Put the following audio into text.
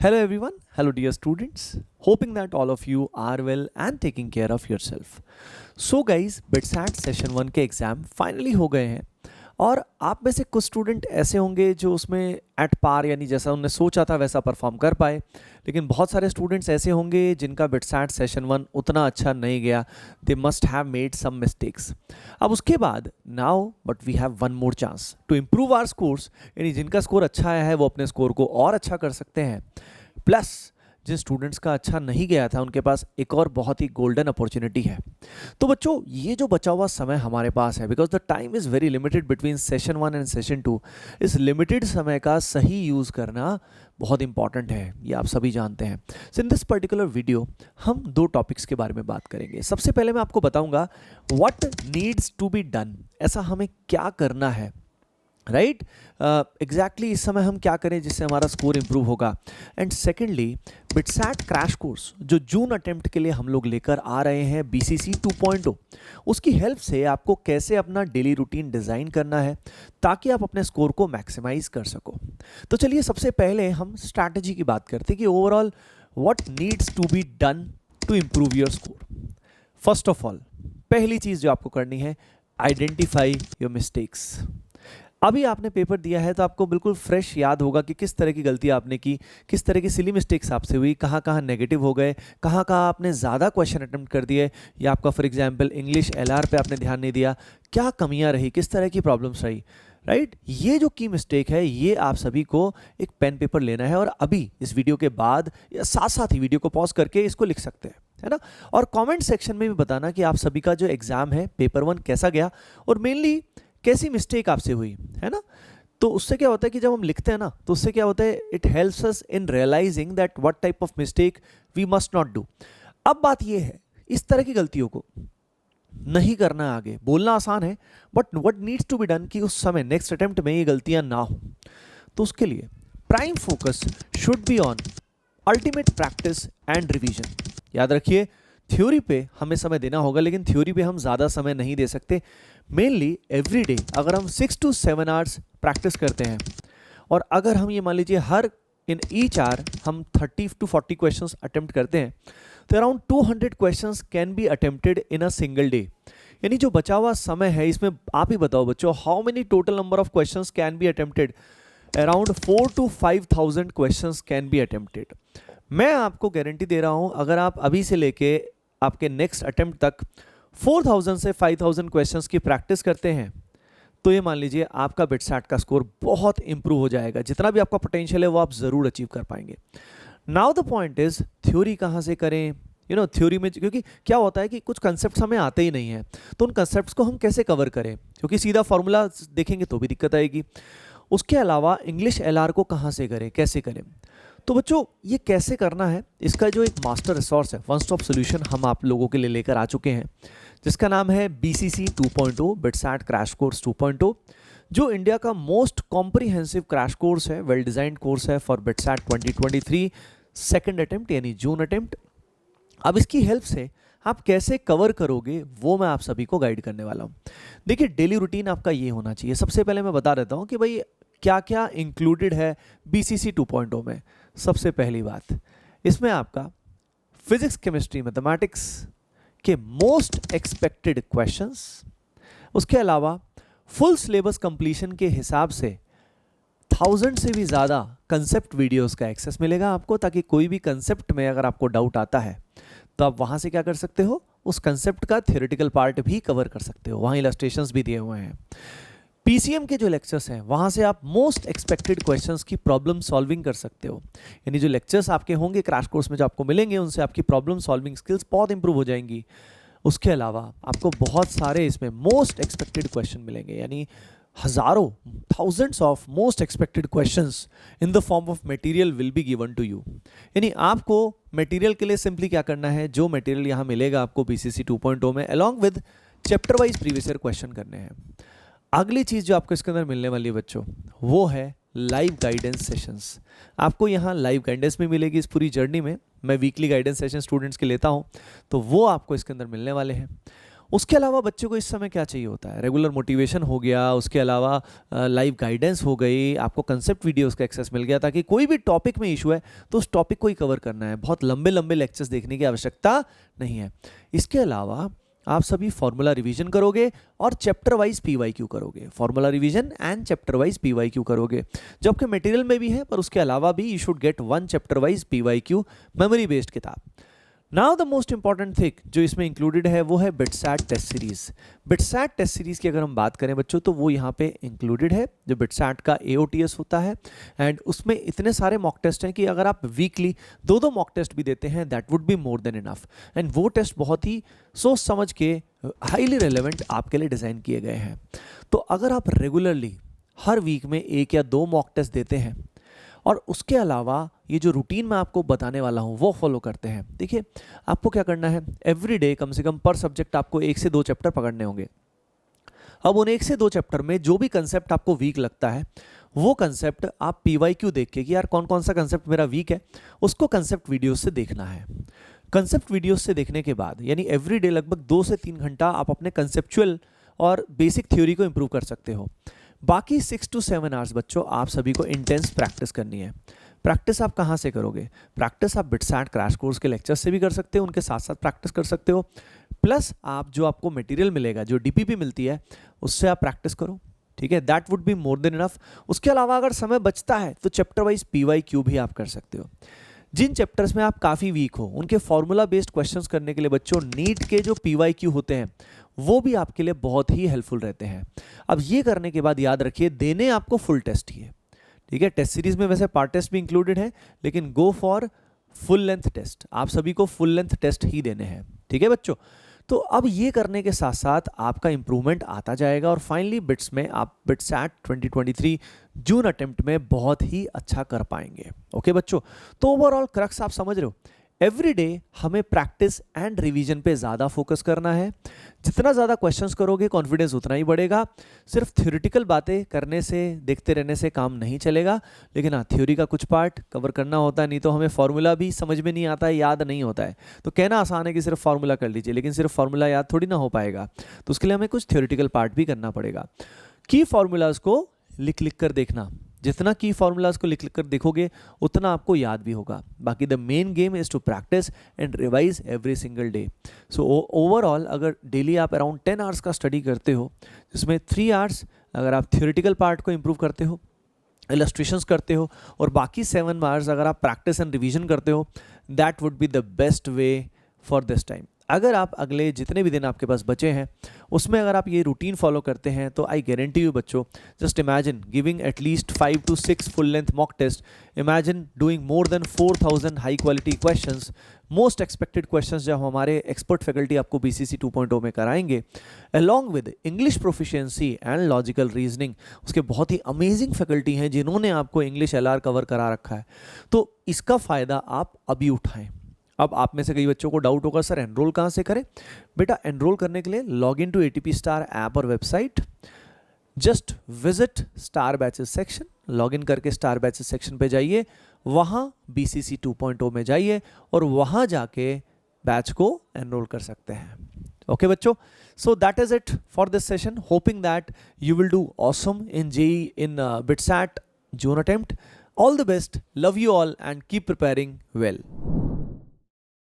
Hello everyone, hello dear students. Hoping that all of you are well and taking care of yourself. So guys, BITSAT session 1 के exam finally हो गए हैं और आप में से कुछ स्टूडेंट ऐसे होंगे जो उसमें एट पार यानी जैसा उन्होंने सोचा था वैसा परफॉर्म कर पाए, लेकिन बहुत सारे स्टूडेंट्स ऐसे होंगे जिनका BITSAT सेशन 1 उतना अच्छा नहीं गया. They must have made some mistakes. अब उसके बाद now but we have one more chance to improve our scores, यानी जिनका स्कोर अच्छा आया है वो अपने स्कोर को और अच्छा कर सकते हैं. प्लस जिन स्टूडेंट्स का अच्छा नहीं गया था उनके पास एक और बहुत ही गोल्डन अपॉर्चुनिटी है. तो बच्चों, ये जो बचा हुआ समय हमारे पास है, because the time is very limited between session 1 and session 2, इस लिमिटेड समय का सही यूज़ करना बहुत इंपॉर्टेंट है, ये आप सभी जानते हैं. सो इन दिस पर्टिकुलर वीडियो हम दो टॉपिक्स के बारे में बात करेंगे. सबसे पहले मैं आपको बताऊंगा what needs to be done, ऐसा हमें क्या करना है, राइट एग्जैक्टली इस समय हम क्या करें जिससे हमारा स्कोर इंप्रूव होगा. And secondly BITSAT crash course जो जून अटेम्प्ट के लिए हम लोग लेकर आ रहे हैं BCC 2.0, उसकी हेल्प से आपको कैसे अपना डेली रूटीन डिज़ाइन करना है ताकि आप अपने स्कोर को मैक्सिमाइज कर सको. तो चलिए सबसे पहले हम स्ट्रैटेजी की बात करते हैं कि overall what needs to be done to improve your score. First of all पहली चीज़ जो आपको करनी है, आइडेंटिफाई योर मिस्टेक्स. अभी आपने पेपर दिया है तो आपको बिल्कुल फ्रेश याद होगा कि किस तरह की गलती आपने की, किस तरह की सिली मिस्टेक्स आपसे हुई, कहाँ कहाँ नेगेटिव हो गए, कहाँ कहाँ आपने ज़्यादा क्वेश्चन अटेम्प्ट कर दिए, या आपका फॉर एग्जांपल इंग्लिश LR पे आपने ध्यान नहीं दिया, क्या कमियाँ रही, किस तरह की प्रॉब्लम्स रही, राइट. ये जो की मिस्टेक है ये आप सभी को एक पेन पेपर लेना है और अभी इस वीडियो के बाद या साथ साथ ही वीडियो को पॉज करके इसको लिख सकते हैं, है ना. और कॉमेंट सेक्शन में भी बताना कि आप सभी का जो एग्ज़ाम है पेपर 1 कैसा गया और मेनली कैसी मिस्टेक आपसे हुई, है ना. तो उससे क्या होता है कि जब हम लिखते हैं ना तो उससे क्या होता है, it helps us in realising that what type of mistake we must not do. अब बात ये है, इस तरह की गलतियों को नहीं करना है. आगे बोलना आसान है but what needs to be done कि उस समय नेक्स्ट अटेम्प्ट में ये गलतियां ना हो. तो उसके लिए prime focus should be on ultimate practice and revision. याद रखिए, थ्योरी पे हमें समय देना होगा लेकिन थ्योरी पे हम ज़्यादा समय नहीं दे सकते. मेनली एवरी डे अगर हम 6 to 7 आवर्स प्रैक्टिस करते हैं और अगर हम ये मान लीजिए हर इन ईच आवर हम 30 to 40 क्वेश्चंस अटेम्प्ट करते हैं तो around 200 questions can be attempted in a single day. यानी जो बचा हुआ समय है इसमें आप ही बताओ बच्चों, how many total number of questions can be attempted. Around 4 to 5,000 questions can be attempted. मैं आपको गारंटी दे रहा हूं अगर आप अभी से लेके आपके नेक्स्ट अटेम्प्ट तक 4,000 से 5,000 क्वेश्चंस की प्रैक्टिस करते हैं तो ये मान लीजिए आपका BITSAT का स्कोर बहुत इंप्रूव हो जाएगा. जितना भी आपका पोटेंशियल है वो आप ज़रूर अचीव कर पाएंगे. Now the point is theory कहाँ से करें, थ्योरी में क्योंकि क्या होता है कि कुछ कंसेप्ट हमें आते ही नहीं हैं तो उन कंसेप्ट को हम कैसे कवर करें, क्योंकि सीधा फॉर्मूला देखेंगे तो भी दिक्कत आएगी. उसके अलावा इंग्लिश LR को कहाँ से करें, कैसे करें. तो बच्चों ये कैसे करना है, इसका जो एक मास्टर रिसोर्स है, वन स्टॉप सोल्यूशन हम आप लोगों के लिए लेकर आ चुके हैं जिसका नाम है BCC 2.0 BITSAT क्रैश कोर्स 2.0, जो इंडिया का मोस्ट कॉम्प्रिहेंसिव क्रैश कोर्स है, वेल डिजाइंड कोर्स है फॉर BITSAT 2023 सेकेंड अटेम्प्ट यानी जून अटेम्प्ट. अब इसकी हेल्प से आप कैसे कवर करोगे वो मैं आप सभी को गाइड करने वाला हूँ. देखिए डेली रूटीन आपका ये होना चाहिए. सबसे पहले मैं बता देता हूँ कि भाई क्या क्या इंक्लूडेड है BCC 2.0 में. सबसे पहली बात, इसमें आपका फिजिक्स केमिस्ट्री मैथमेटिक्स के मोस्ट एक्सपेक्टेड क्वेश्चंस, उसके अलावा फुल सिलेबस कंप्लीशन के हिसाब से 1000 से भी ज़्यादा कंसेप्ट वीडियोस का एक्सेस मिलेगा आपको, ताकि कोई भी कंसेप्ट में अगर आपको डाउट आता है तो आप वहाँ से क्या कर सकते हो, उस कंसेप्ट का थ्योरेटिकल पार्ट भी कवर कर सकते हो. वहाँ इलस्ट्रेशंस भी दिए हुए हैं. PCM के जो लेक्चर्स हैं वहाँ से आप मोस्ट एक्सपेक्टेड क्वेश्चंस की प्रॉब्लम सॉल्विंग कर सकते हो. यानी जो लेक्चर्स आपके होंगे क्रैश कोर्स में जो आपको मिलेंगे उनसे आपकी प्रॉब्लम सॉल्विंग स्किल्स बहुत इंप्रूव हो जाएंगी. उसके अलावा आपको बहुत सारे इसमें मोस्ट एक्सपेक्टेड क्वेश्चन मिलेंगे, यानी हज़ारों thousands of most expected questions in the form of material will be given to you. यानी आपको मटेरियल के लिए सिंपली क्या करना है, जो मटेरियल यहाँ मिलेगा आपको BCC 2.0 में along with chapter wise previous year question करने हैं. अगली चीज़ जो आपको इसके अंदर मिलने वाली है बच्चों वो है लाइव गाइडेंस सेशंस. आपको यहाँ लाइव गाइडेंस भी मिलेगी इस पूरी जर्नी में. मैं वीकली गाइडेंस सेशन स्टूडेंट्स के लेता हूँ तो वो आपको इसके अंदर मिलने वाले हैं. उसके अलावा बच्चे को इस समय क्या चाहिए होता है, रेगुलर मोटिवेशन हो गया, उसके अलावा लाइव गाइडेंस हो गई, आपको कंसेप्ट वीडियोस का एक्सेस मिल गया ताकि कोई भी टॉपिक में इशू है तो उस टॉपिक को ही कवर करना है, बहुत लंबे लंबे लेक्चर्स देखने की आवश्यकता नहीं है। इसके अलावा आप सभी फॉर्मूला रिवीजन करोगे और चैप्टर वाइज पीवाईक्यू करोगे, formula revision and chapter wise PYQ करोगे, जबकि मटेरियल में भी है पर उसके अलावा भी you should get one chapter wise PYQ memory based किताब। Now the most important thing जो इसमें इंक्लूडेड है वो है BITSAT test series. BITSAT test series की अगर हम बात करें बच्चों तो वो यहाँ पे इंक्लूडेड है, जो बिटसैट का AOTS होता है, एंड उसमें इतने सारे मॉक टेस्ट हैं कि अगर आप वीकली दो मॉक टेस्ट भी देते हैं that would be more than enough. And वो टेस्ट बहुत ही सोच समझ के हाईली रेलेवेंट आपके लिए डिज़ाइन किए गए हैं। तो अगर आप रेगुलरली हर वीक में 1 या 2 मॉक टेस्ट देते हैं और उसके अलावा ये जो रूटीन मैं आपको बताने वाला हूँ वो फॉलो करते हैं, देखिए आपको क्या करना है, एवरी डे कम से कम पर सब्जेक्ट आपको 1 से 2 चैप्टर पकड़ने होंगे। अब उन 1 से 2 चैप्टर में जो भी कंसेप्ट आपको वीक लगता है वो कंसेप्ट आप PYQ देख के कि यार कौन कौन सा कंसेप्ट मेरा वीक है, उसको कंसेप्ट वीडियो से देखना है। कंसेप्ट वीडियो से देखने के बाद यानी एवरी डे लगभग 2 से 3 घंटा आप अपने कंसेप्चुअल और बेसिक थ्योरी को इंप्रूव कर सकते हो। बाकी 6 to 7 आवर्स बच्चों आप सभी को इंटेंस प्रैक्टिस करनी है। प्रैक्टिस आप कहाँ से करोगे, प्रैक्टिस आप बिटसैट क्रैश कोर्स के लेक्चर से भी कर सकते हो, उनके साथ साथ प्रैक्टिस कर सकते हो, प्लस आप जो आपको मटेरियल मिलेगा, जो DPP मिलती है उससे आप प्रैक्टिस करो, ठीक है, that would be more than enough. उसके अलावा अगर समय बचता है तो चैप्टर वाइज PYQ भी आप कर सकते हो। जिन चैप्टर्स में आप काफ़ी वीक हो उनके फॉर्मूला बेस्ड क्वेश्चंस करने के लिए बच्चों नीट के जो PYQ होते हैं वो भी आपके लिए बहुत ही हेल्पफुल रहते हैं। अब ये करने के बाद याद रखिए देने आपको फुल टेस्ट ही है, ठीक है, टेस्ट सीरीज में वैसे पार्ट टेस्ट भी इंक्लूडेड है लेकिन go for full length test, आप सभी को फुल लेंथ टेस्ट ही देने हैं, ठीक है बच्चों। तो अब ये करने के साथ साथ आपका इंप्रूवमेंट आता जाएगा और फाइनली बिट्स में आप बिटसैट 2023 जून अटेम्प्ट में बहुत ही अच्छा कर पाएंगे। ओके बच्चों, तो ओवरऑल क्रक्स आप समझ रहे हो, एवरी डे हमें प्रैक्टिस एंड रिवीजन पे ज़्यादा फोकस करना है। जितना ज़्यादा क्वेश्चंस करोगे कॉन्फिडेंस उतना ही बढ़ेगा। सिर्फ थ्योरेटिकल बातें करने से देखते रहने से काम नहीं चलेगा, लेकिन हाँ थ्योरी का कुछ पार्ट कवर करना होता है, नहीं तो हमें फॉर्मूला भी समझ में नहीं आता है, याद नहीं होता है। तो कहना आसान है कि सिर्फ फार्मूला कर लीजिए, लेकिन सिर्फ फार्मूला याद थोड़ी ना हो पाएगा, तो उसके लिए हमें कुछ थ्योरेटिकल पार्ट भी करना पड़ेगा। की फार्मूलाज को लिख लिख कर देखना, जितना की फार्मूलाज को लिख लिख कर देखोगे उतना आपको याद भी होगा। बाकी the main game is to practise and revise every single day. So overall अगर डेली आप अराउंड 10 आवर्स का स्टडी करते हो, जिसमें 3 आवर्स अगर आप थ्योरेटिकल पार्ट को इंप्रूव करते हो, इलस्ट्रेशंस करते हो, और बाकी 7 आवर्स अगर आप प्रैक्टिस एंड रिवीजन करते हो, that would be the best way for this time. अगर आप अगले जितने भी दिन आपके पास बचे हैं उसमें अगर आप ये रूटीन फॉलो करते हैं तो आई गारंटी यू बच्चों, just imagine giving at least 5 to 6 full length mock test, imagine doing more than 4000 high quality questions, most expected questions जब हमारे एक्सपर्ट फैकल्टी आपको BCC 2.0 में कराएंगे, along with English proficiency and logical reasoning. उसके बहुत ही amazing faculty हैं जिन्होंने आपको इंग्लिश LR कवर करा रखा है, तो इसका फ़ायदा आप अभी उठाएं। अब आप में से कई बच्चों को डाउट होगा सर एनरोल कहाँ से करें। बेटा एनरोल करने के लिए log in to ATP star app और website, just visit star batches section, log in करके स्टार बैचेस सेक्शन पे जाइए, वहाँ BCC 2.0 में जाइए और वहाँ जाके बैच को एनरोल कर सकते हैं। ओके बच्चों, so that is it for this session, hoping that you will do awesome in JEE in BITSAT June attempt. All the best, love you all and keep preparing well.